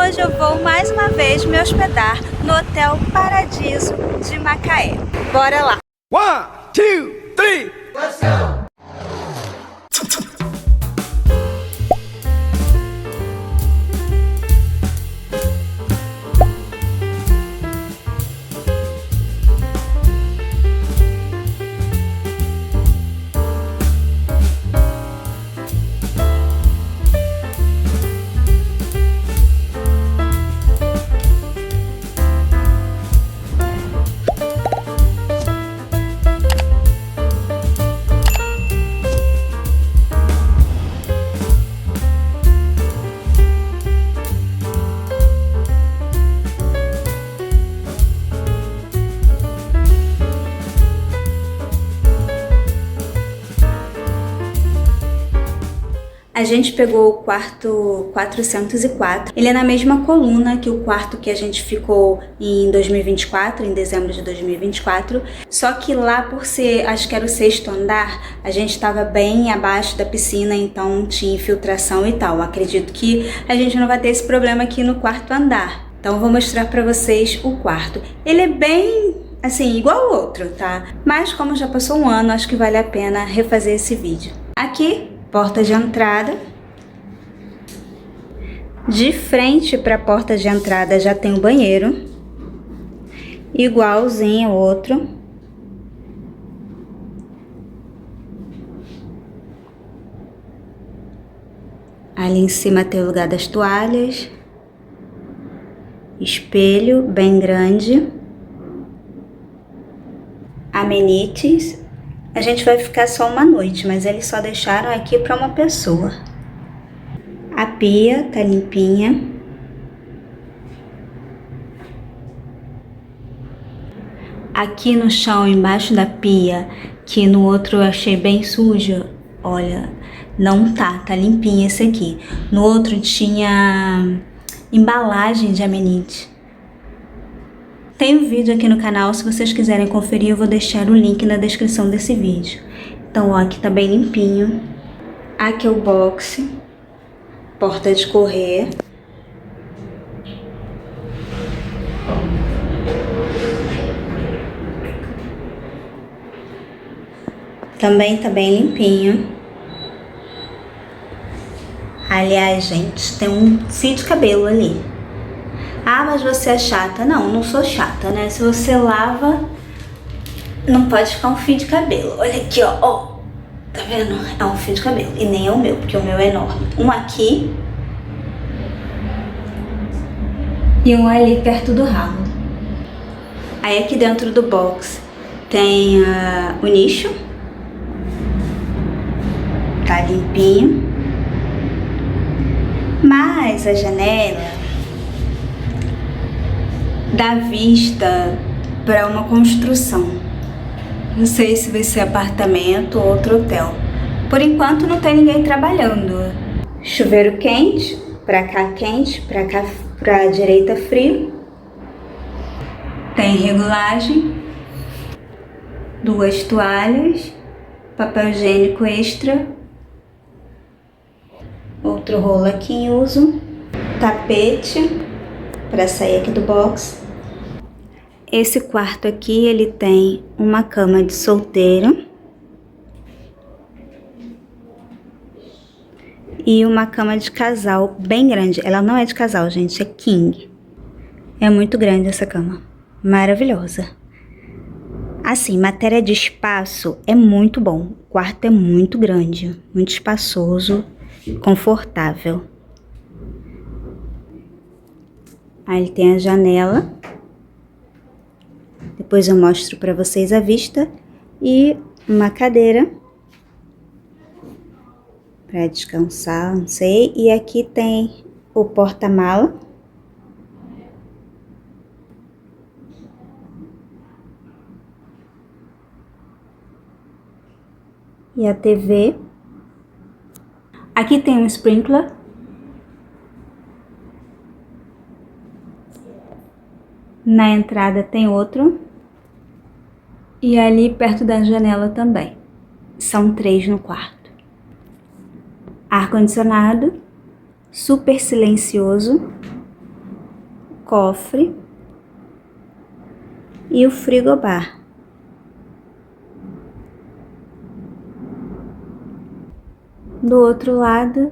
hoje eu vou mais uma vez me hospedar no Hotel Paradiso de Macaé. Bora lá! 1, 2, 3, let's go! A gente pegou o quarto 404, ele é na mesma coluna que o quarto que a gente ficou em 2024, em dezembro de 2024, só que lá por ser, acho que era o 6º andar, a gente estava bem abaixo da piscina, então tinha infiltração e tal. Acredito que a gente não vai ter esse problema aqui no 4º andar. Então vou mostrar pra vocês o quarto. Ele é bem, assim, igual ao outro, tá? Mas como já passou um ano, acho que vale a pena refazer esse vídeo. Aqui, porta de entrada. De frente para a porta de entrada já tem o banheiro, igualzinho ao outro. Ali em cima tem o lugar das toalhas, espelho bem grande, amenities. A gente vai ficar só uma noite, mas eles só deixaram aqui para uma pessoa. A pia tá limpinha. Aqui no chão, embaixo da pia, que no outro eu achei bem sujo, olha, não tá limpinho esse aqui. No outro tinha embalagem de amenity. Tem um vídeo aqui no canal, se vocês quiserem conferir, eu vou deixar o link na descrição desse vídeo. Então, ó, aqui tá bem limpinho. Aqui é o box, porta de correr. Também tá bem limpinho. Aliás, gente, tem um fio de cabelo ali. Ah, mas você é chata. Não, não sou chata, né? Se você lava, não pode ficar um fio de cabelo. Olha aqui, ó, ó. Tá vendo? É um fio de cabelo. E nem é o meu, porque o meu é enorme. Um aqui. E um ali perto do rabo. Aí aqui dentro do box tem o nicho. Tá limpinho. Mas a janela dá vista para uma construção. Não sei se vai ser apartamento ou outro hotel. Por enquanto não tem ninguém trabalhando. Chuveiro quente, pra cá quente, pra cá pra direita frio. Tem regulagem. 2 toalhas, papel higiênico extra. Outro rolo aqui em uso. Tapete para sair aqui do box. Esse quarto aqui, ele tem uma cama de solteiro e uma cama de casal bem grande. Ela não é de casal, gente, é king. É muito grande essa cama, maravilhosa. Assim, matéria de espaço é muito bom. O quarto é muito grande, muito espaçoso, confortável. Aí ele tem a janela. Depois eu mostro para vocês a vista. E uma cadeira para descansar, não sei. E aqui tem o porta-mala. E a TV. Aqui tem um sprinkler. Na entrada tem outro. E ali perto da janela também. São 3 no quarto. Ar-condicionado. Super silencioso. cofre e o frigobar. Do outro lado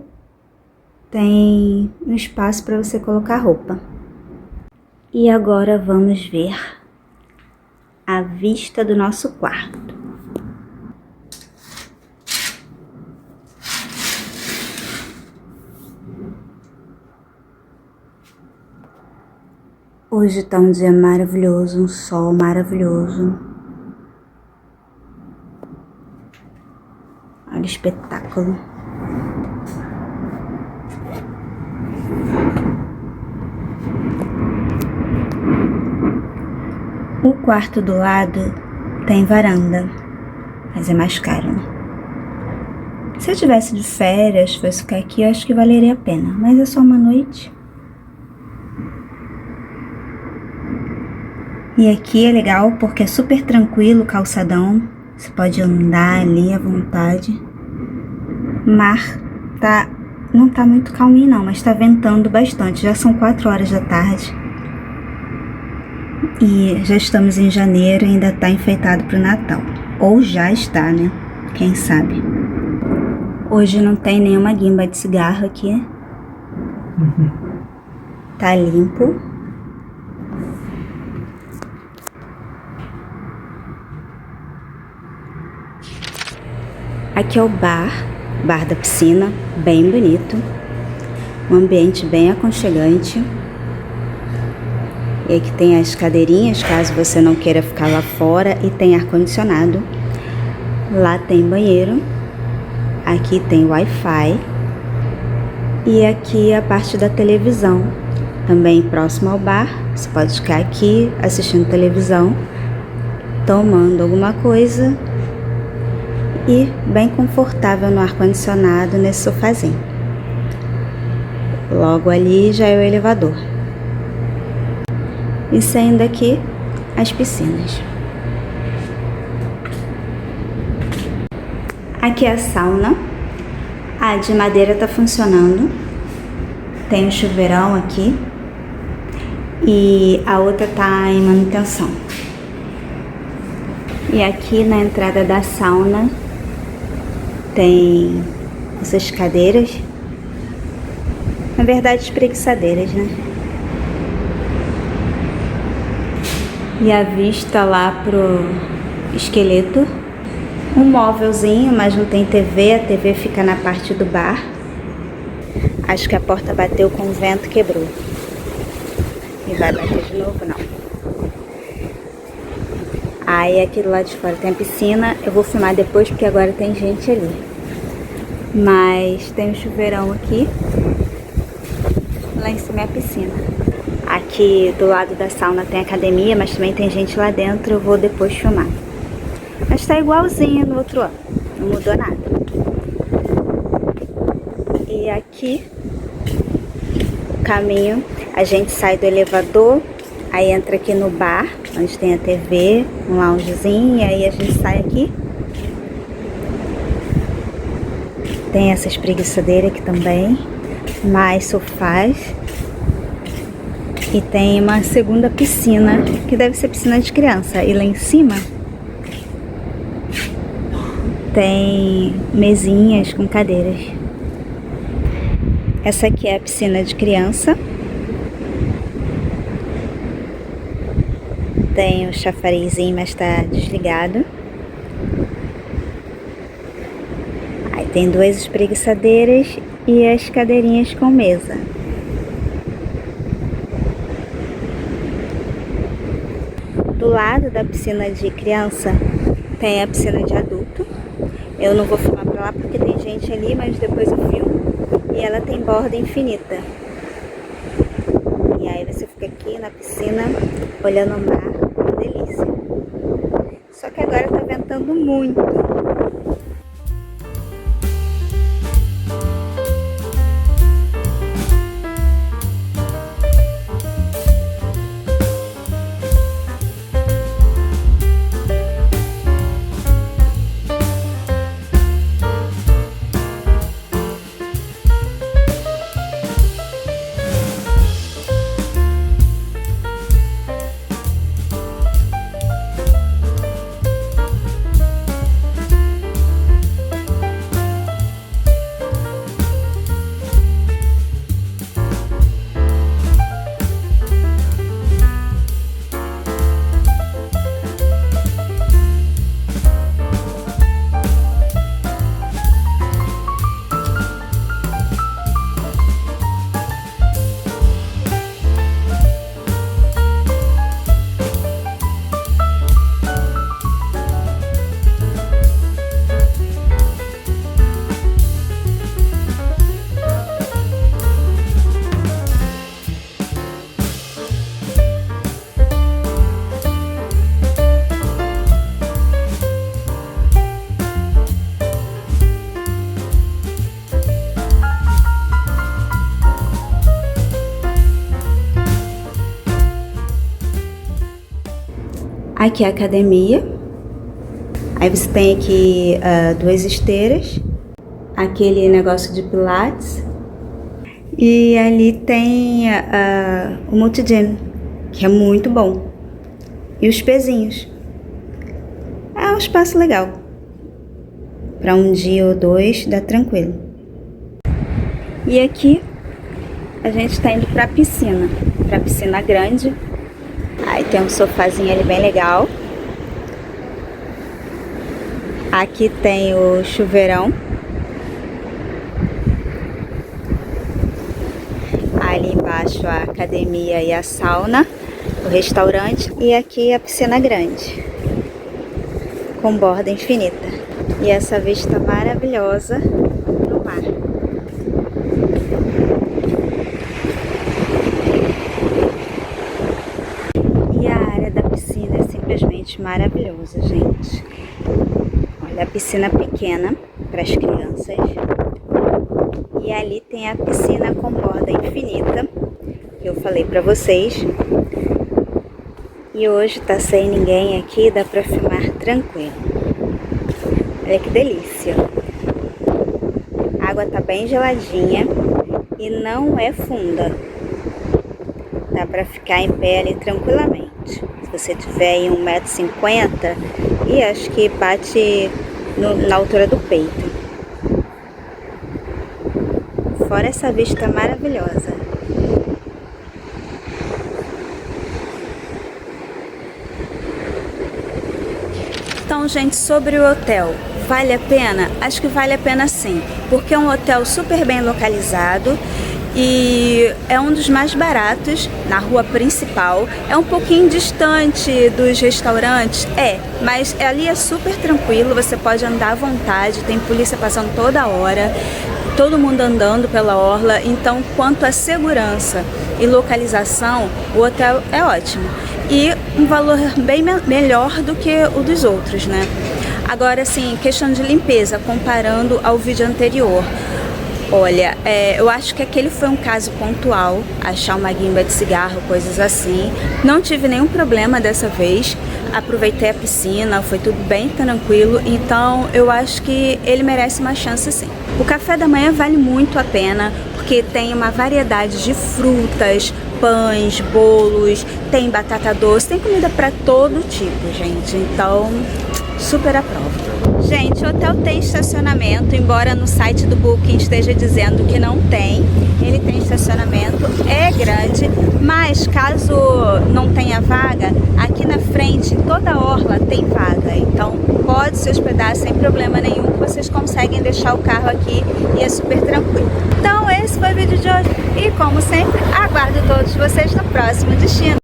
tem um espaço para você colocar roupa. E agora vamos ver a vista do nosso quarto. Hoje tá um dia maravilhoso, um sol maravilhoso. Olha o espetáculo. O quarto do lado tem varanda, mas é mais caro, né? Se eu tivesse de férias, fosse ficar aqui, eu acho que valeria a pena, mas é só uma noite. E aqui é legal porque é super tranquilo o calçadão, você pode andar ali à vontade. O mar não tá muito calminho não, mas tá ventando bastante, já são 4 horas da tarde. E já estamos em janeiro e ainda tá enfeitado pro Natal. Ou já está, né? Quem sabe? Hoje não tem nenhuma guimba de cigarro aqui. Tá limpo. Aqui é o bar da piscina, bem bonito. Um ambiente bem aconchegante. E aqui tem as cadeirinhas, caso você não queira ficar lá fora, e tem ar-condicionado. Lá tem banheiro. Aqui tem Wi-Fi. E aqui a parte da televisão, também próximo ao bar. Você pode ficar aqui assistindo televisão, tomando alguma coisa e bem confortável no ar-condicionado nesse sofazinho. Logo ali já é o elevador. E saindo aqui, as piscinas. Aqui é a sauna. A de madeira tá funcionando. Tem um chuveirão aqui. E a outra tá em manutenção. E aqui na entrada da sauna tem essas cadeiras. Na verdade, espreguiçadeiras, né? E a vista lá pro esqueleto. Um móvelzinho, mas não tem TV. A TV fica na parte do bar. Acho que a porta bateu com o vento e quebrou. E vai bater de novo, não. Aí aqui do lado de fora tem a piscina. Eu vou filmar depois porque agora tem gente ali. Mas tem um chuveirão aqui. Lá em cima é a piscina. Aqui do lado da sauna tem academia, mas também tem gente lá dentro. Eu vou depois filmar. Mas tá igualzinho no outro ano. Não mudou nada. E aqui, o caminho, a gente sai do elevador, aí entra aqui no bar, onde tem a TV, um loungezinho, e aí a gente sai aqui. Tem essa espreguiçadeira aqui também, mais sofás. E tem uma segunda piscina, que deve ser piscina de criança. E lá em cima tem mesinhas com cadeiras. Essa aqui é a piscina de criança. Tem o chafarizinho, mas tá desligado. Aí tem 2 espreguiçadeiras e as cadeirinhas com mesa. Do lado da piscina de criança tem a piscina de adulto. Eu não vou filmar pra lá porque tem gente ali, mas depois eu filmo. E ela tem borda infinita. E aí você fica aqui na piscina, olhando o mar, uma delícia. Só que agora tá ventando muito. Aqui é a academia. Aí você tem aqui 2 esteiras. Aquele negócio de pilates. E ali tem o multigym, que é muito bom. E os pezinhos. É um espaço legal. Para um dia ou 2 dá tranquilo. E aqui a gente está indo para a piscina grande. Aí tem um sofazinho ali bem legal. Aqui tem o chuveirão. Ali embaixo a academia e a sauna, o restaurante. E aqui a piscina grande, com borda infinita. E essa vista maravilhosa no mar. E a área da piscina é simplesmente maravilhosa, gente. Olha, a piscina pequena para as crianças. E ali tem a piscina com borda infinita, que eu falei pra vocês. E hoje tá sem ninguém aqui, dá pra filmar tranquilo. Olha que delícia. A água tá bem geladinha e não é funda. Dá pra ficar em pé ali tranquilamente. Se você tiver em 1,50 m, e acho que bate na altura do peito. Fora essa vista maravilhosa. Então, gente, sobre o hotel, vale a pena? Acho que vale a pena sim, porque é um hotel super bem localizado e é um dos mais baratos na rua principal. É um pouquinho distante dos restaurantes, mas ali é super tranquilo, você pode andar à vontade, tem polícia passando toda hora. Todo mundo andando pela orla, então quanto à segurança e localização, o hotel é ótimo. E um valor bem melhor do que o dos outros, né? Agora, assim, questão de limpeza, comparando ao vídeo anterior. Olha, eu acho que aquele foi um caso pontual, achar uma guimba de cigarro, coisas assim. Não tive nenhum problema dessa vez, aproveitei a piscina, foi tudo bem tranquilo, então eu acho que ele merece uma chance sim. O café da manhã vale muito a pena, porque tem uma variedade de frutas, pães, bolos, tem batata doce, tem comida para todo tipo, gente, então super aprovo. Gente, o hotel tem estacionamento, embora no site do Booking esteja dizendo que não tem. Ele tem estacionamento, é grande, mas caso não tenha vaga, aqui na frente, toda a orla tem vaga. Então pode se hospedar sem problema nenhum, que vocês conseguem deixar o carro aqui e é super tranquilo. Então esse foi o vídeo de hoje e, como sempre, aguardo todos vocês no próximo destino.